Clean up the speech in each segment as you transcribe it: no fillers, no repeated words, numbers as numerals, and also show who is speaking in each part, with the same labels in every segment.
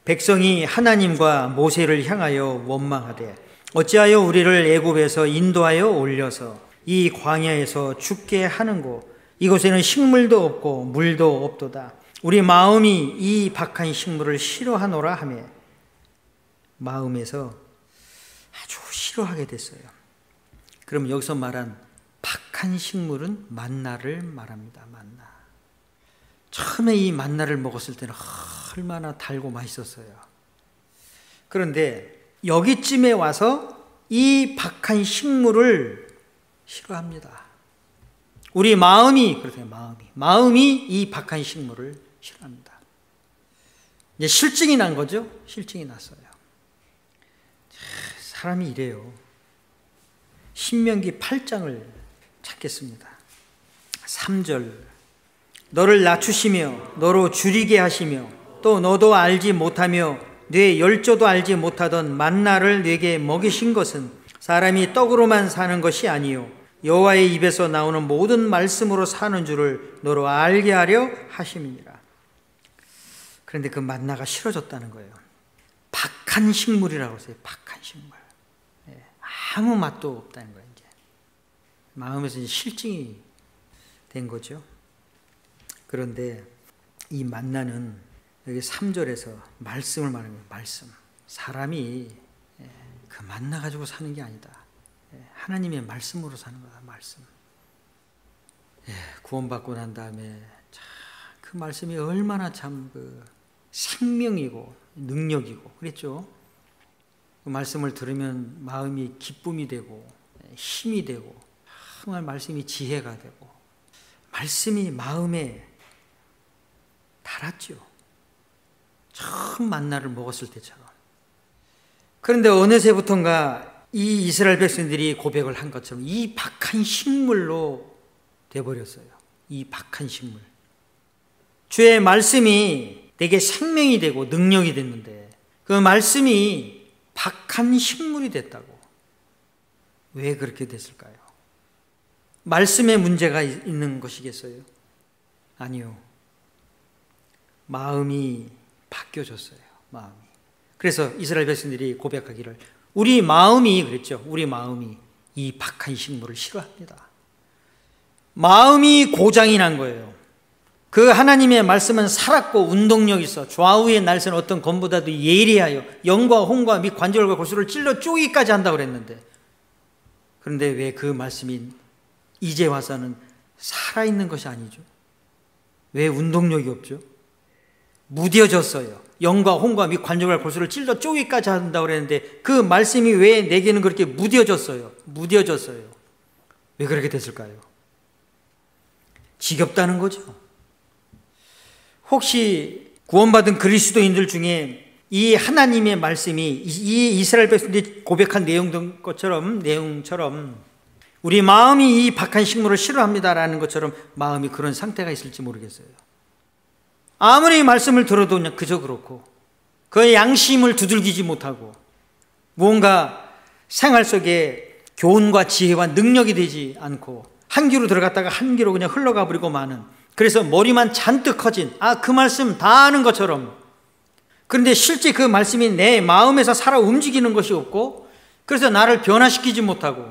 Speaker 1: 백성이 하나님과 모세를 향하여 원망하되 어찌하여 우리를 애굽에서 인도하여 올려서 이 광야에서 죽게 하는고 이곳에는 식물도 없고 물도 없도다. 우리 마음이 이 박한 식물을 싫어하노라 하며 마음에서 아주 싫어하게 됐어요. 그럼 여기서 말한 박한 식물은 만나를 말합니다. 만나. 처음에 이 만나를 먹었을 때는 얼마나 달고 맛있었어요. 그런데 여기쯤에 와서 이 박한 식물을 싫어합니다. 우리 마음이 그렇대요. 마음이 이 박한 식물을 싫어합니다. 이제 실증이 난 거죠. 실증이 났어요. 사람이 이래요. 신명기 8장을 찾겠습니다. 3절. 너를 낮추시며 너로 줄이게 하시며 또 너도 알지 못하며 뇌 열조도 알지 못하던 만나를 네게 먹이신 것은 사람이 떡으로만 사는 것이 아니요 여호와의 입에서 나오는 모든 말씀으로 사는 줄을 너로 알게 하려 하심이니라. 그런데 그 만나가 싫어졌다는 거예요. 박한 식물이라고 했어요. 박한 식물. 아무 맛도 없다는 거예요. 이제 마음에서 이제 실증이 된 거죠. 그런데 이 만나는 여기 3절에서 말씀을 말하는 거예요. 말씀. 사람이 그 만나 가지고 사는 게 아니다. 하나님의 말씀으로 사는 거다. 말씀. 구원받고 난 다음에 그 말씀이 얼마나 참 그 생명이고 능력이고 그랬죠. 그 말씀을 들으면 마음이 기쁨이 되고 힘이 되고 정말 말씀이 지혜가 되고 말씀이 마음에 달았죠. 처음 만나를 먹었을 때처럼. 그런데 어느새부턴가 이 이스라엘 백성들이 고백을 한 것처럼 이 박한 식물로 돼버렸어요. 이 박한 식물. 주의 말씀이 내게 생명이 되고 능력이 됐는데 그 말씀이 박한 식물이 됐다고. 왜 그렇게 됐을까요? 말씀에 문제가 있는 것이겠어요? 아니요. 마음이 바뀌어졌어요. 마음이. 그래서 이스라엘 백성들이 고백하기를 우리 마음이 그랬죠. 우리 마음이 이 박한 식물을 싫어합니다. 마음이 고장이 난 거예요. 그 하나님의 말씀은 살았고 운동력 있어 좌우의 날선 어떤 검보다도 예리하여 영과 혼과 및 관절과 골수를 찔러 쪼기까지 한다고 그랬는데 그런데 왜 그 말씀이 이제 와서는 살아있는 것이 아니죠? 왜 운동력이 없죠? 무뎌졌어요. 영과 혼과 및 관절과 골수를 찔러 쪼기까지 한다고 그랬는데 그 말씀이 왜 내게는 그렇게 무뎌졌어요? 무뎌졌어요. 왜 그렇게 됐을까요? 지겹다는 거죠. 혹시 구원받은 그리스도인들 중에 이 하나님의 말씀이 이 이스라엘 백성들이 고백한 내용처럼 우리 마음이 이 박한 식물을 싫어합니다라는 것처럼 마음이 그런 상태가 있을지 모르겠어요. 아무리 말씀을 들어도 그냥 그저 그렇고 그 양심을 두들기지 못하고 무언가 생활 속에 교훈과 지혜와 능력이 되지 않고 한 귀로 들어갔다가 한 귀로 그냥 흘러가 버리고 마는 그래서 머리만 잔뜩 커진 그 말씀 다 아는 것처럼 그런데 실제 그 말씀이 내 마음에서 살아 움직이는 것이 없고 그래서 나를 변화시키지 못하고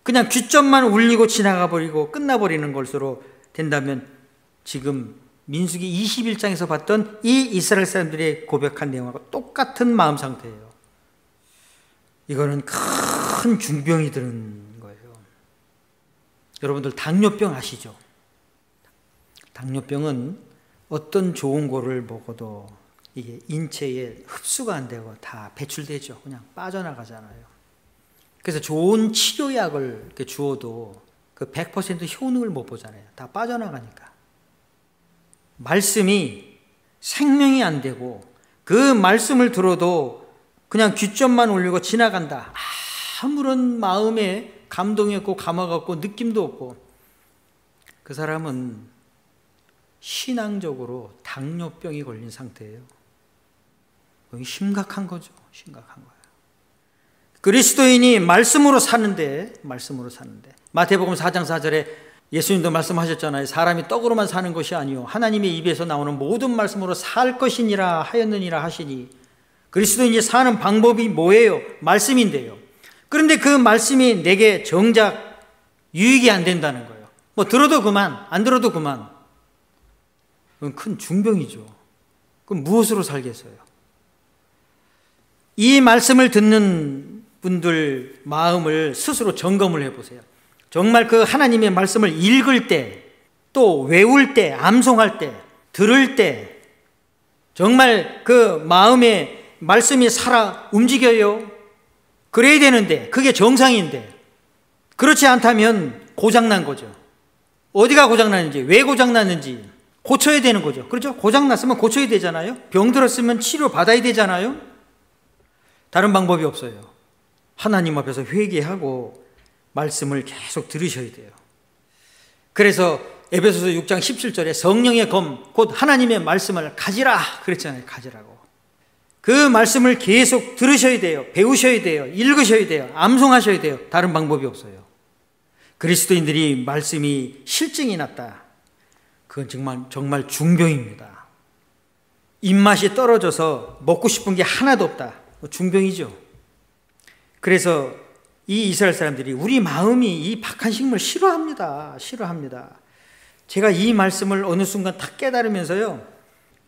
Speaker 1: 그냥 귀점만 울리고 지나가 버리고 끝나버리는 것으로 된다면 지금 민수기 21장에서 봤던 이 이스라엘 사람들의 고백한 내용하고 똑같은 마음 상태예요. 이거는 큰 중병이 드는 거예요. 여러분들 당뇨병 아시죠? 당뇨병은 어떤 좋은 거를 먹어도 이게 인체에 흡수가 안 되고 다 배출되죠. 그냥 빠져나가잖아요. 그래서 좋은 치료약을 이렇게 주어도 그 100% 효능을 못 보잖아요. 다 빠져나가니까. 말씀이 생명이 안 되고 그 말씀을 들어도 그냥 귀점만 올리고 지나간다. 아무런 마음에 감동이 없고 감화가 없고 느낌도 없고 그 사람은 신앙적으로 당뇨병이 걸린 상태예요. 심각한 거죠. 심각한 거예요. 그리스도인이 말씀으로 사는데 마태복음 4장 4절에 예수님도 말씀하셨잖아요. 사람이 떡으로만 사는 것이 아니요 하나님의 입에서 나오는 모든 말씀으로 살 것이니라 하였느니라 하시니 그리스도인이 사는 방법이 뭐예요? 말씀인데요. 그런데 그 말씀이 내게 정작 유익이 안 된다는 거예요. 뭐 들어도 그만, 안 들어도 그만. 그건 큰 중병이죠. 그럼 무엇으로 살겠어요? 이 말씀을 듣는 분들 마음을 스스로 점검을 해보세요. 정말 그 하나님의 말씀을 읽을 때, 또 외울 때, 암송할 때, 들을 때 정말 그 마음에 말씀이 살아 움직여요. 그래야 되는데, 그게 정상인데 그렇지 않다면 고장난 거죠. 어디가 고장났는지, 왜 고장났는지 고쳐야 되는 거죠. 그렇죠? 고장났으면 고쳐야 되잖아요. 병 들었으면 치료 받아야 되잖아요. 다른 방법이 없어요. 하나님 앞에서 회개하고 말씀을 계속 들으셔야 돼요. 그래서 에베소서 6장 17절에 성령의 검, 곧 하나님의 말씀을 가지라 그랬잖아요. 가지라고. 그 말씀을 계속 들으셔야 돼요. 배우셔야 돼요. 읽으셔야 돼요. 암송하셔야 돼요. 다른 방법이 없어요. 그리스도인들이 말씀이 실증이 났다. 그건 정말 중병입니다. 입맛이 떨어져서 먹고 싶은 게 하나도 없다. 중병이죠. 그래서 이 이스라엘 사람들이 우리 마음이 이 박한 식물 싫어합니다. 제가 이 말씀을 어느 순간 다 깨달으면서요,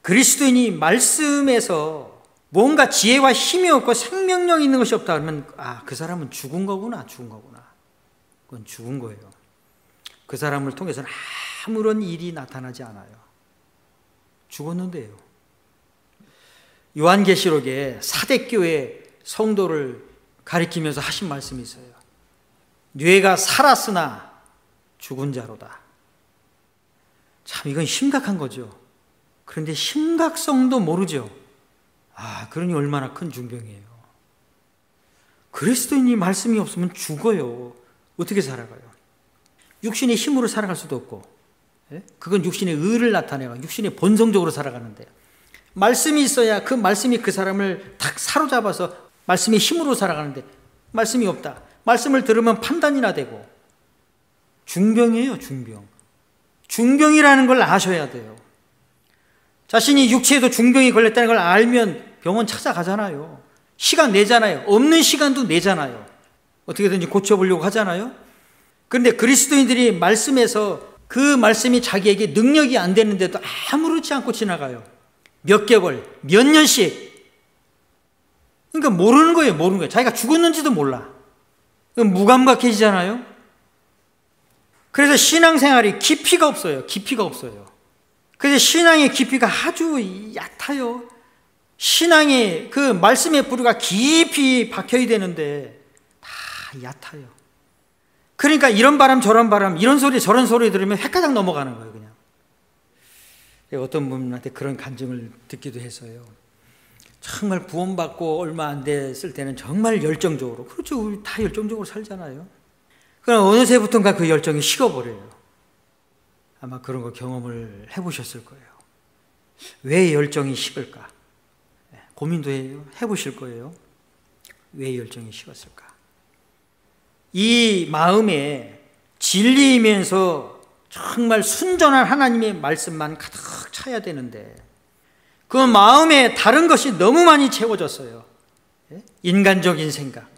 Speaker 1: 그리스도인이 말씀에서 뭔가 지혜와 힘이 없고 생명력 있는 것이 없다 그러면 그 사람은 죽은 거구나. 그건 죽은 거예요. 그 사람을 통해서는 아무런 일이 나타나지 않아요. 죽었는데요. 요한계시록에 사대교회 성도를 가리키면서 하신 말씀이 있어요. 뇌가 살았으나 죽은 자로다. 참 이건 심각한 거죠. 그런데 심각성도 모르죠. 그러니 얼마나 큰 중병이에요. 그리스도인이 말씀이 없으면 죽어요. 어떻게 살아가요? 육신의 힘으로 살아갈 수도 없고, 그건 육신의 의를 나타내고 육신의 본성적으로 살아가는데, 말씀이 있어야 그 말씀이 그 사람을 딱 사로잡아서 말씀의 힘으로 살아가는데 말씀이 없다. 말씀을 들으면 판단이나 되고 중병이에요. 중병이라는 걸 아셔야 돼요. 자신이 육체에도 중병이 걸렸다는 걸 알면 병원 찾아가잖아요. 시간 내잖아요. 없는 시간도 내잖아요. 어떻게든지 고쳐보려고 하잖아요. 그런데 그리스도인들이 말씀에서 그 말씀이 자기에게 능력이 안 되는데도 아무렇지 않고 지나가요. 몇 개월, 몇 년씩. 그러니까 모르는 거예요. 자기가 죽었는지도 몰라. 무감각해지잖아요. 그래서 신앙생활이 깊이가 없어요. 그래서 신앙의 깊이가 아주 얕아요. 신앙의 그 말씀의 뿌리가 깊이 박혀야 되는데 다 얕아요. 그러니까 이런 바람 저런 바람, 이런 소리 저런 소리 들으면 헷가닥 넘어가는 거예요. 그냥. 어떤 분한테 그런 간증을 듣기도 했어요. 정말 구원받고 얼마 안 됐을 때는 정말 열정적으로, 그렇죠, 우리 다 열정적으로 살잖아요. 그럼 어느새부턴가 그 열정이 식어버려요. 아마 그런 거 경험을 해보셨을 거예요. 왜 열정이 식을까? 고민도 해보실 거예요. 왜 열정이 식었을까? 이 마음에 진리이면서 정말 순전한 하나님의 말씀만 가득 차야 되는데 그 마음에 다른 것이 너무 많이 채워졌어요. 인간적인 생각,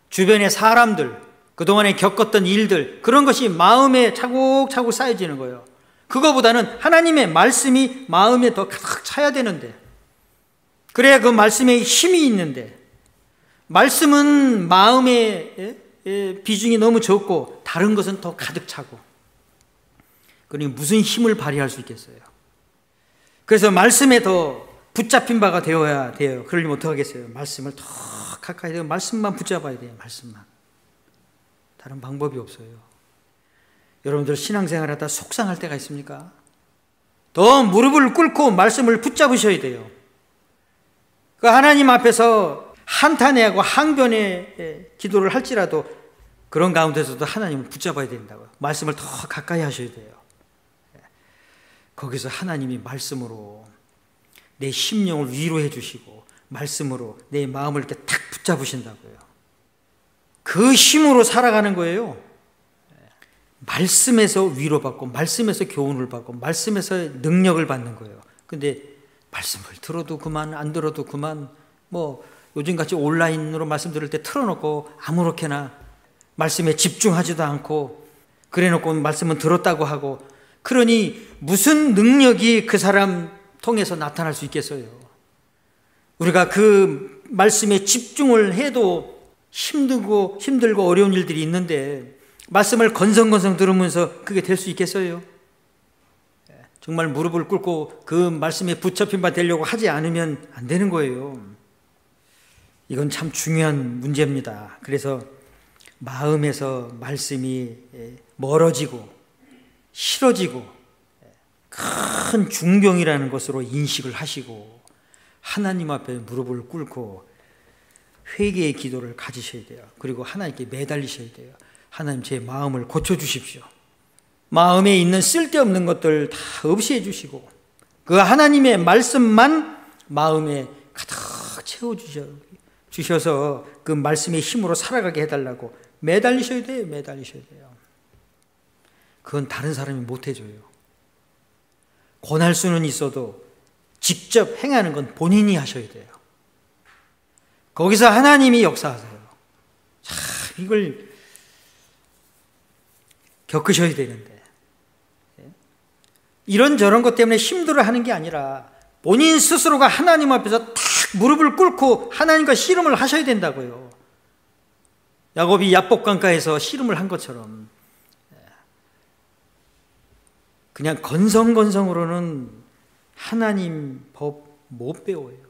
Speaker 1: 주변의 사람들, 그동안에 겪었던 일들, 그런 것이 마음에 차곡차곡 쌓여지는 거예요. 그거보다는 하나님의 말씀이 마음에 더 가득 차야 되는데, 그래야 그 말씀에 힘이 있는데, 말씀은 마음의 비중이 너무 적고 다른 것은 더 가득 차고, 그러니 무슨 힘을 발휘할 수 있겠어요? 그래서 말씀에 더 붙잡힌 바가 되어야 돼요. 그러려면 어떻게 하겠어요? 말씀을 더 가까이 되고 말씀만 붙잡아야 돼요. 말씀만. 다른 방법이 없어요. 여러분들 신앙생활 하다 속상할 때가 있습니까? 더 무릎을 꿇고 말씀을 붙잡으셔야 돼요. 그 하나님 앞에서 한탄해하고 항변의 기도를 할지라도 그런 가운데서도 하나님을 붙잡아야 된다고요. 말씀을 더 가까이 하셔야 돼요. 거기서 하나님이 말씀으로 내 심령을 위로해 주시고 말씀으로 내 마음을 이렇게 탁 붙잡으신다고요. 그 힘으로 살아가는 거예요. 말씀에서 위로받고 말씀에서 교훈을 받고 말씀에서 능력을 받는 거예요. 근데 말씀을 들어도 그만, 안 들어도 그만, 요즘같이 온라인으로 말씀 들을 때 틀어놓고 아무렇게나 말씀에 집중하지도 않고 그래놓고 말씀은 들었다고 하고, 그러니 무슨 능력이 그 사람 통해서 나타날 수 있겠어요? 우리가 그 말씀에 집중을 해도 힘들고 어려운 일들이 있는데 말씀을 건성건성 들으면서 그게 될 수 있겠어요? 정말 무릎을 꿇고 그 말씀에 붙잡힌 바 되려고 하지 않으면 안 되는 거예요. 이건 참 중요한 문제입니다. 그래서 마음에서 말씀이 멀어지고 싫어지고 큰 중병이라는 것으로 인식을 하시고 하나님 앞에 무릎을 꿇고 회개의 기도를 가지셔야 돼요. 그리고 하나님께 매달리셔야 돼요. 하나님, 제 마음을 고쳐주십시오. 마음에 있는 쓸데없는 것들 다 없이 해주시고 그 하나님의 말씀만 마음에 가득 채워주셔서 그 말씀의 힘으로 살아가게 해달라고 매달리셔야 돼요. 매달리셔야 돼요. 그건 다른 사람이 못 해줘요. 권할 수는 있어도 직접 행하는 건 본인이 하셔야 돼요. 거기서 하나님이 역사하세요. 참 이걸 겪으셔야 되는데, 이런저런 것 때문에 힘들어하는 게 아니라 본인 스스로가 하나님 앞에서 탁 무릎을 꿇고 하나님과 씨름을 하셔야 된다고요. 야곱이 야복강가에서 씨름을 한 것처럼 그냥 건성건성으로는 하나님 법 못 배워요.